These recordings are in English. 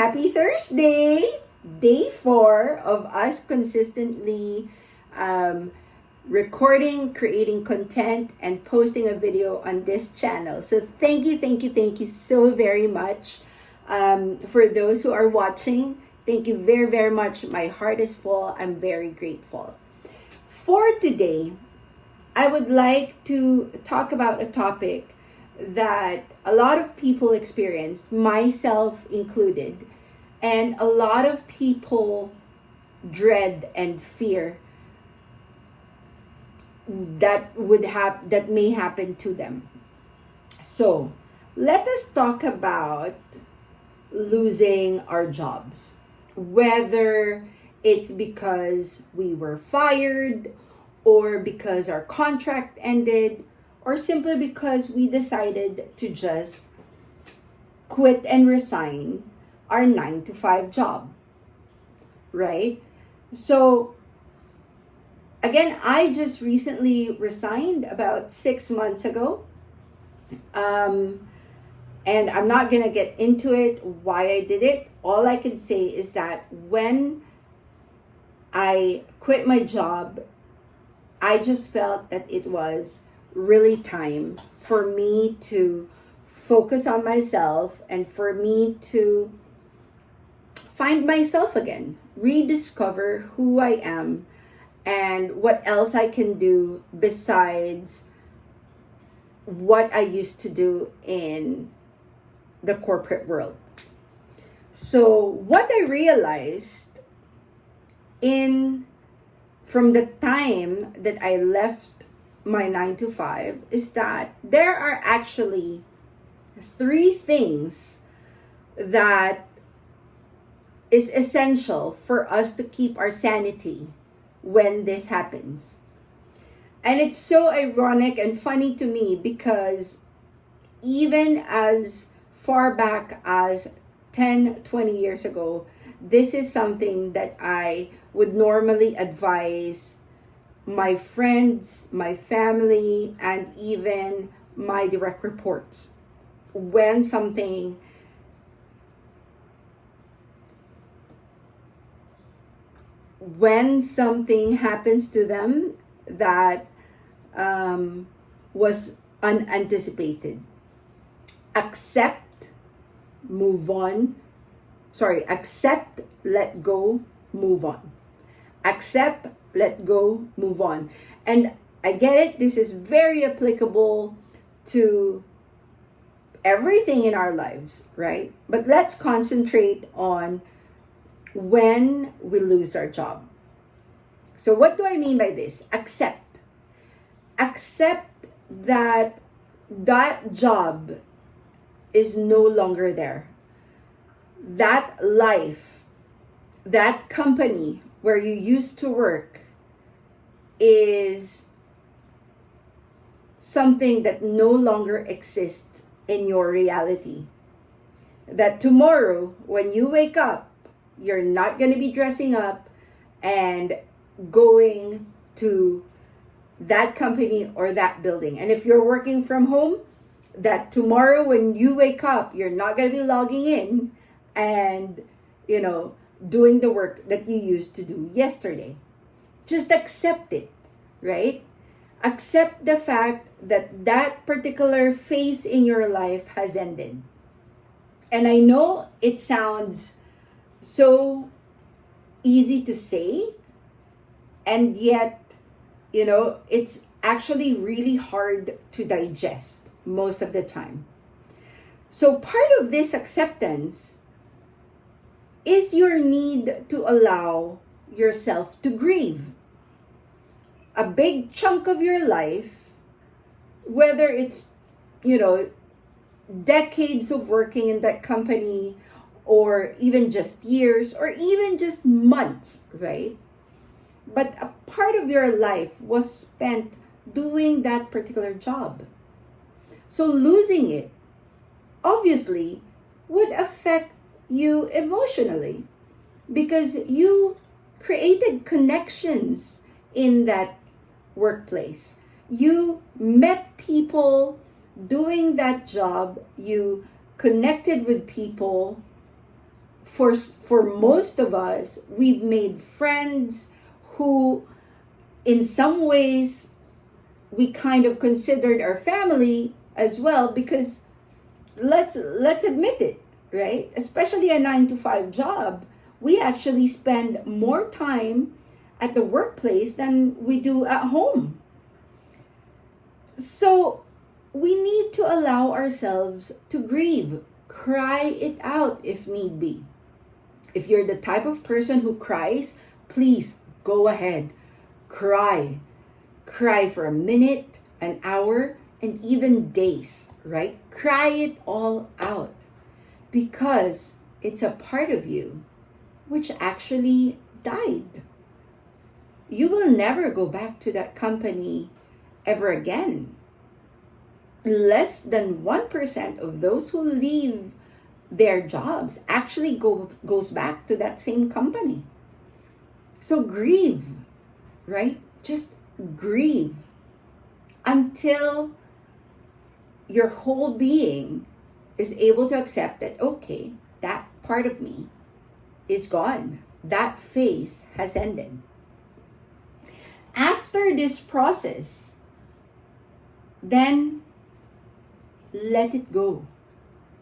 Happy Thursday! Day 4 of us consistently um, recording, creating content, and posting a video on this channel. So thank you so very much for those who are watching. Thank you very, very much. My heart is full. I'm very grateful. For today, I would like to talk about a topic that a lot of people experienced, myself included, and a lot of people dread and fear that may happen to them. So, let us talk about losing our jobs. Whether it's because we were fired, or because our contract ended, or simply because we decided to just quit and resign our 9 to 5 job, right? So, again, I just recently resigned about 6 months ago. And I'm not going to get into it, why I did it. All I can say is that when I quit my job, I just felt that it was really time for me to focus on myself and for me to find myself again, rediscover who I am and what else I can do besides what I used to do in the corporate world. So what I realized from the time that I left my 9 to 5 is that there are actually 3 things that is essential for us to keep our sanity when this happens. And it's so ironic and funny to me because even as far back as 10-20 years ago, this is something that I would normally advise my friends, my family, and even my direct reports. When something happens to them that was unanticipated, accept, let go, move on. Accept, let go, move on. And I get it, this is very applicable to everything in our lives, right? But let's concentrate on when we lose our job. So what do I mean by this? Accept that job is no longer there. That life, that company where you used to work is something that no longer exists in your reality. That tomorrow, when you wake up, you're not going to be dressing up and going to that company or that building. And if you're working from home, that tomorrow when you wake up, you're not going to be logging in and, doing the work that you used to do yesterday. Just accept it, right? Accept the fact that that particular phase in your life has ended. And I know it sounds so easy to say, and yet, it's actually really hard to digest most of the time. So part of this acceptance is your need to allow yourself to grieve. A big chunk of your life, whether it's, decades of working in that company, or even just years, or even just months, right? But a part of your life was spent doing that particular job. So losing it, obviously, would affect you emotionally because you created connections in that workplace. You met people doing that job. You connected with people for most of us, we've made friends who in some ways we kind of considered our family as well, because let's admit it, right? Especially a 9 to 5 job, we actually spend more time at the workplace than we do at home. So we need to allow ourselves to grieve, cry it out if need be. If you're the type of person who cries, please go ahead. Cry. Cry for a minute, an hour, and even days, right? Cry it all out, because it's a part of you which actually died. You will never go back to that company ever again. Less than 1% of those who leave their jobs actually goes back to that same company. So grieve, right? Just grieve until your whole being is able to accept that, okay, that part of me is gone. That phase has ended. After this process, then let it go.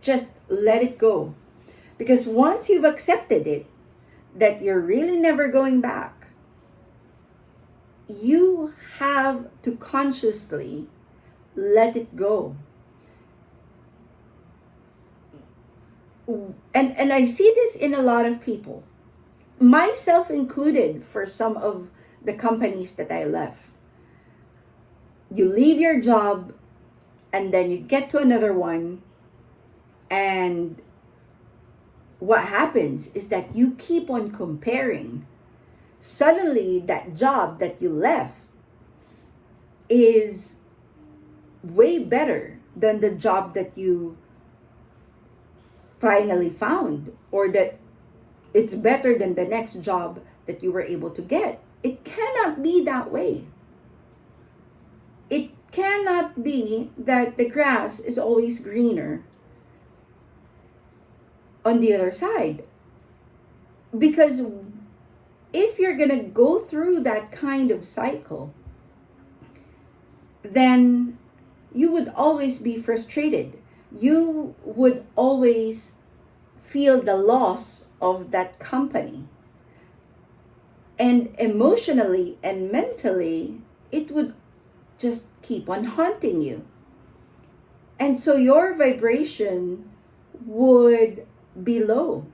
Just let it go. Because once you've accepted it, that you're really never going back, you have to consciously let it go. And I see this in a lot of people, myself included, for some of the companies that I left. You leave your job and then you get to another one, and what happens is that you keep on comparing. Suddenly that job that you left is way better than the job that you finally found, or that it's better than the next job that you were able to get. It cannot be that way. It cannot be that the grass is always greener on the other side. Because if you're going to go through that kind of cycle, then you would always be frustrated. You would always feel the loss of that company. And emotionally and mentally, it would just keep on haunting you. And so your vibration would be low.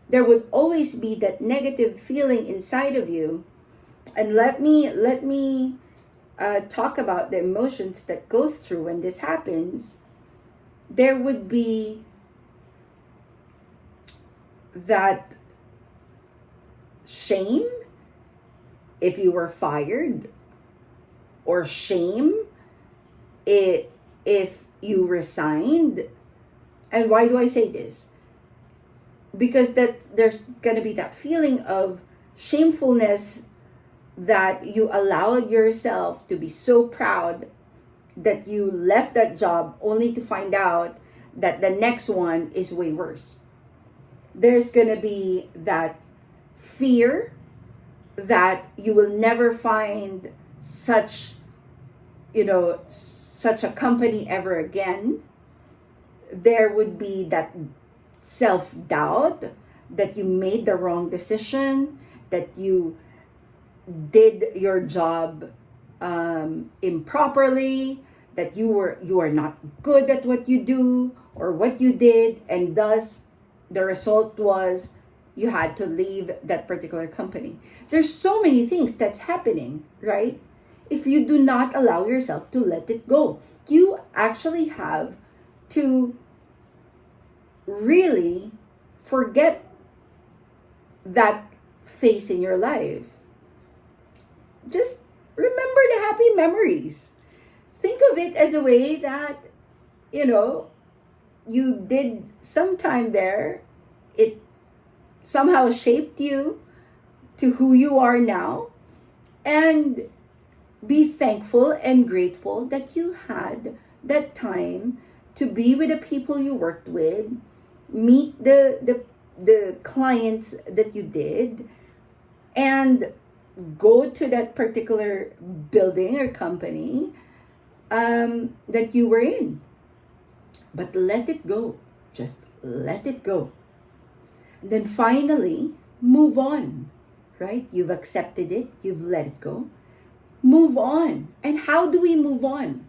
There would always be that negative feeling inside of you. And let me talk about the emotions that goes through when this happens. There would be that shame if you were fired, or shame if you resigned. And why do I say this? Because that there's going to be that feeling of shamefulness, that you allowed yourself to be so proud that you left that job only to find out that the next one is way worse. There's going to be that fear that you will never find such a company ever again. There would be that self-doubt that you made the wrong decision, that you did your job improperly, that you are not good at what you do or what you did, and thus the result was you had to leave that particular company. There's so many things that's happening, right? If you do not allow yourself to let it go, you actually have to really forget that phase in your life. Just remember the happy memories. Think of it as a way that, you did some time there. It somehow shaped you to who you are now. And be thankful and grateful that you had that time to be with the people you worked with, meet the clients that you did, and go to that particular building or company that you were in. But let it go. Just let it go. And then finally, move on, right? You've accepted it, you've let it go. Move on. And how do we move on?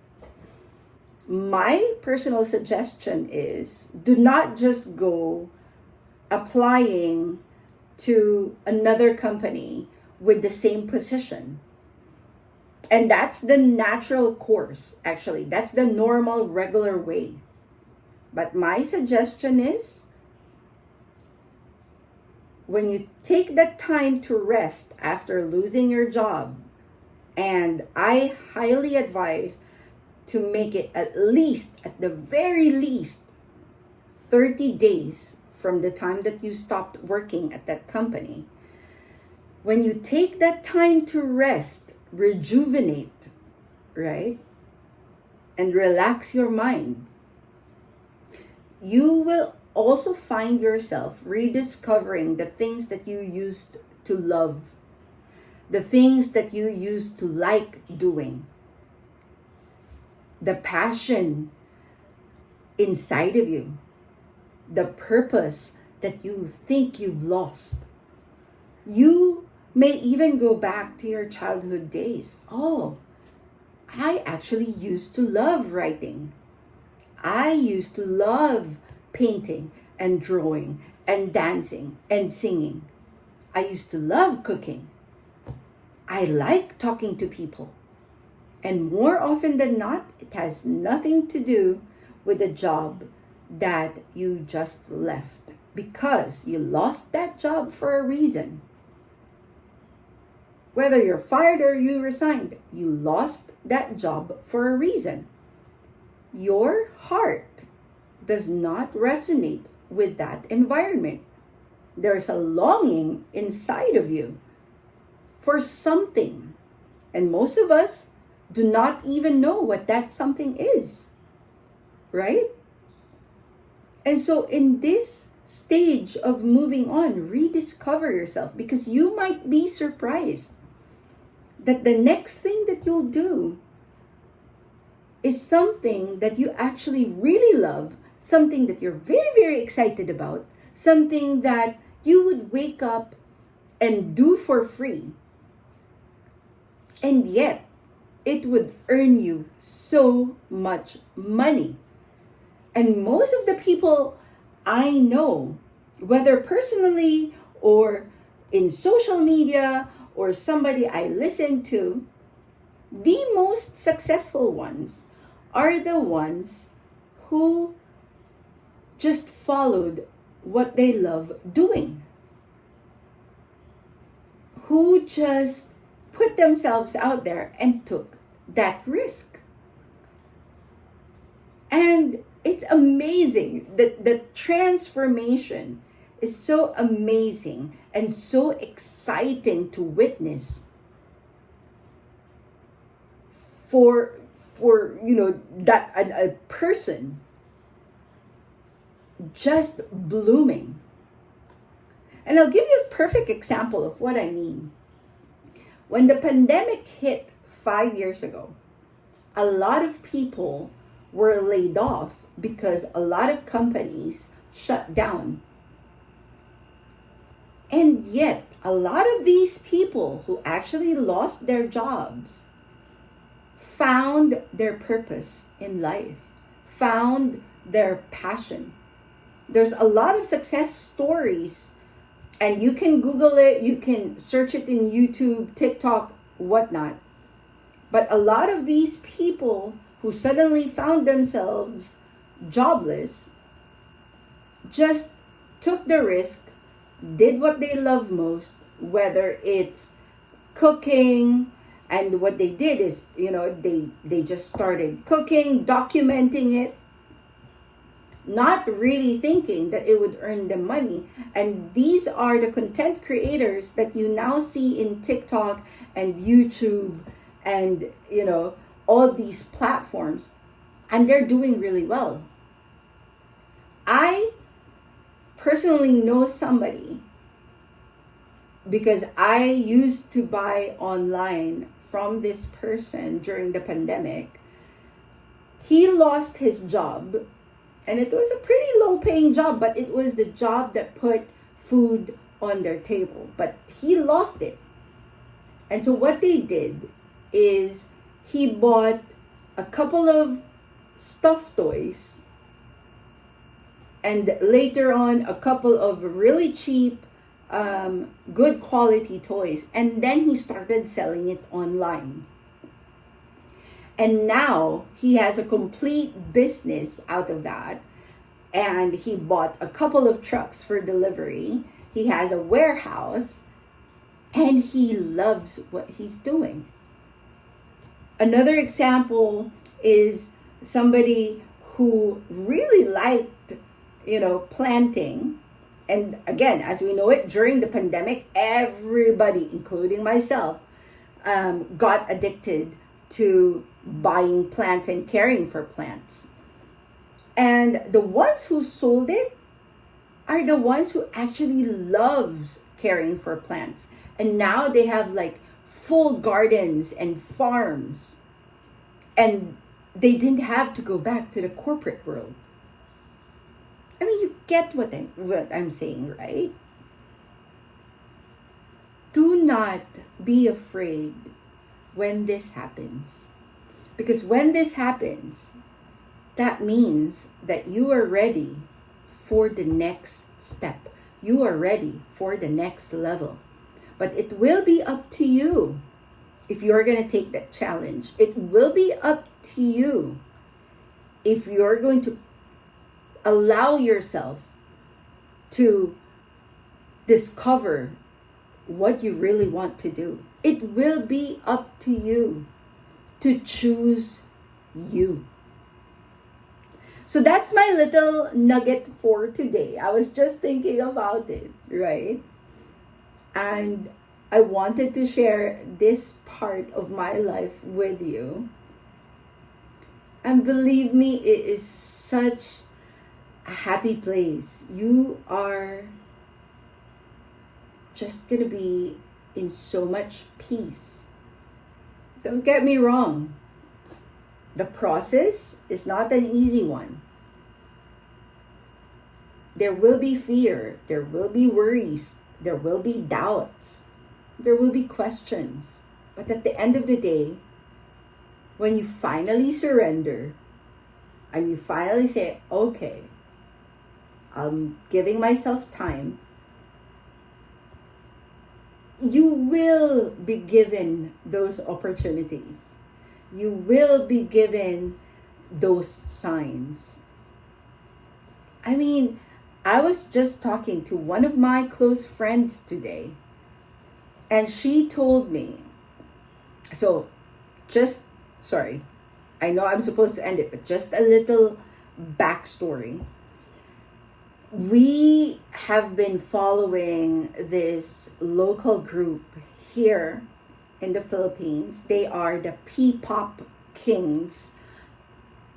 My personal suggestion is, do not just go applying to another company with the same position. And that's the natural course, actually. That's the normal, regular way. But my suggestion is, when you take that time to rest after losing your job, and I highly advise to make it at the very least, 30 days from the time that you stopped working at that company. When you take that time to rest, rejuvenate, right? And relax your mind, you will also find yourself rediscovering the things that you used to love, the things that you used to like doing, the passion inside of you, the purpose that you think you've lost. You may even go back to your childhood days. Oh, I actually used to love writing. I used to love painting and drawing and dancing and singing. I used to love cooking. I like talking to people. And more often than not, it has nothing to do with the job that you just left, because you lost that job for a reason. Whether you're fired or you resigned, you lost that job for a reason. Your heart does not resonate with that environment. There's a longing inside of you for something. And most of us do not even know what that something is, right? And so in this stage of moving on, rediscover yourself, because you might be surprised that the next thing that you'll do is something that you actually really love, something that you're very, very excited about, something that you would wake up and do for free. And yet, it would earn you so much money. And most of the people I know, whether personally or in social media or somebody I listen to, the most successful ones are the ones who just followed what they love doing, who just put themselves out there and took that risk. And it's amazing that the transformation is so amazing and so exciting to witness for that a person just blooming. And I'll give you a perfect example of what I mean. When the pandemic hit 5 years ago, a lot of people were laid off because a lot of companies shut down. And yet, a lot of these people who actually lost their jobs found their purpose in life, found their passion. There's a lot of success stories, and you can Google it, you can search it in YouTube, TikTok, whatnot. But a lot of these people who suddenly found themselves jobless just took the risk, did what they love most, whether it's cooking, and what they did is, they just started cooking, documenting it, not really thinking that it would earn them money. And these are the content creators that you now see in TikTok and YouTube and, all these platforms, and they're doing really well. I personally know somebody, because I used to buy online from this person during the pandemic. He lost his job, and it was a pretty low paying job, but it was the job that put food on their table. But he lost it. And so what they did is he bought a couple of stuffed toys, and later on a couple of really cheap, good quality toys, and then he started selling it online. And now he has a complete business out of that. And he bought a couple of trucks for delivery. He has a warehouse, and he loves what he's doing. Another example is somebody who really liked, planting. And again, as we know it, during the pandemic, everybody, including myself, got addicted to buying plants and caring for plants. And the ones who sold it are the ones who actually loves caring for plants. And now they have like full gardens and farms. And they didn't have to go back to the corporate world. I mean, you get what I'm saying, right? Do not be afraid when this happens. Because when this happens, that means that you are ready for the next step. You are ready for the next level. But it will be up to you if you're going to take that challenge. It will be up to you if you're going to allow yourself to discover what you really want to do. It will be up to you to choose you. So that's my little nugget for today. I was just thinking about it, right? And I wanted to share this part of my life with you. And believe me, it is such a happy place. You are just going to be in so much peace. Don't get me wrong. The process is not an easy one. There will be fear. There will be worries. There will be doubts. There will be questions. But at the end of the day, when you finally surrender and you finally say, okay, I'm giving myself time, you will be given those opportunities. You will be given those signs. I mean, I was just talking to one of my close friends today, and she told me, I know I'm supposed to end it, but just a little backstory. We have been following this local group here in the Philippines. They are the P-pop kings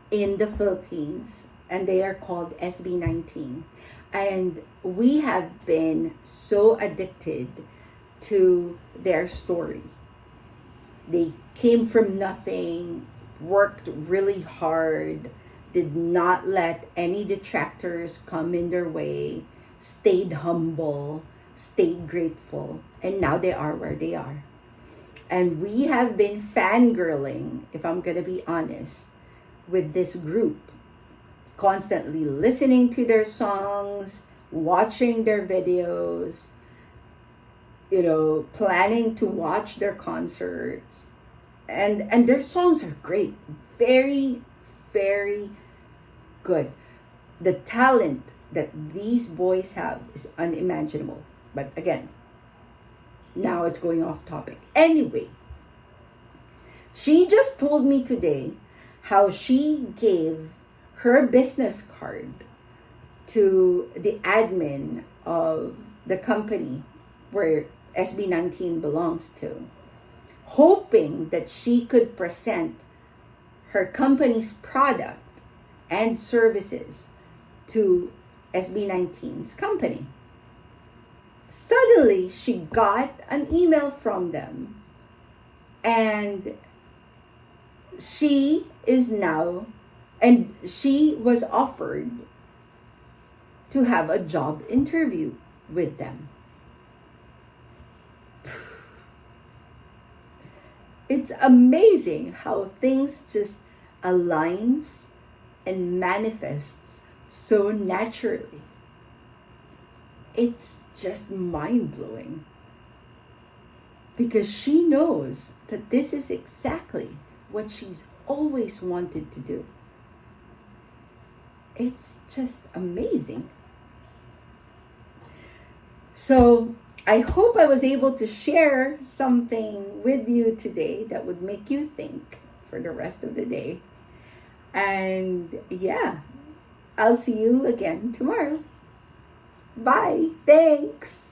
in the Philippines, and they are called SB19. And we have been so addicted to their story. They came from nothing, worked really hard, did not let any detractors come in their way, stayed humble, stayed grateful, and now they are where they are. And we have been fangirling, if I'm going to be honest, with this group, constantly listening to their songs, watching their videos, planning to watch their concerts. And their songs are great. Very, very good. The talent that these boys have is unimaginable. But again, now it's going off topic. Anyway, she just told me today how she gave her business card to the admin of the company where SB19 belongs to, hoping that she could present her company's product and services to SB19's company. Suddenly, she got an email from them, and she was offered to have a job interview with them. It's amazing how things just aligns and manifests so naturally. It's just mind-blowing. Because she knows that this is exactly what she's always wanted to do. It's just amazing. So I hope I was able to share something with you today that would make you think for the rest of the day. And yeah, I'll see you again tomorrow. Bye. Thanks.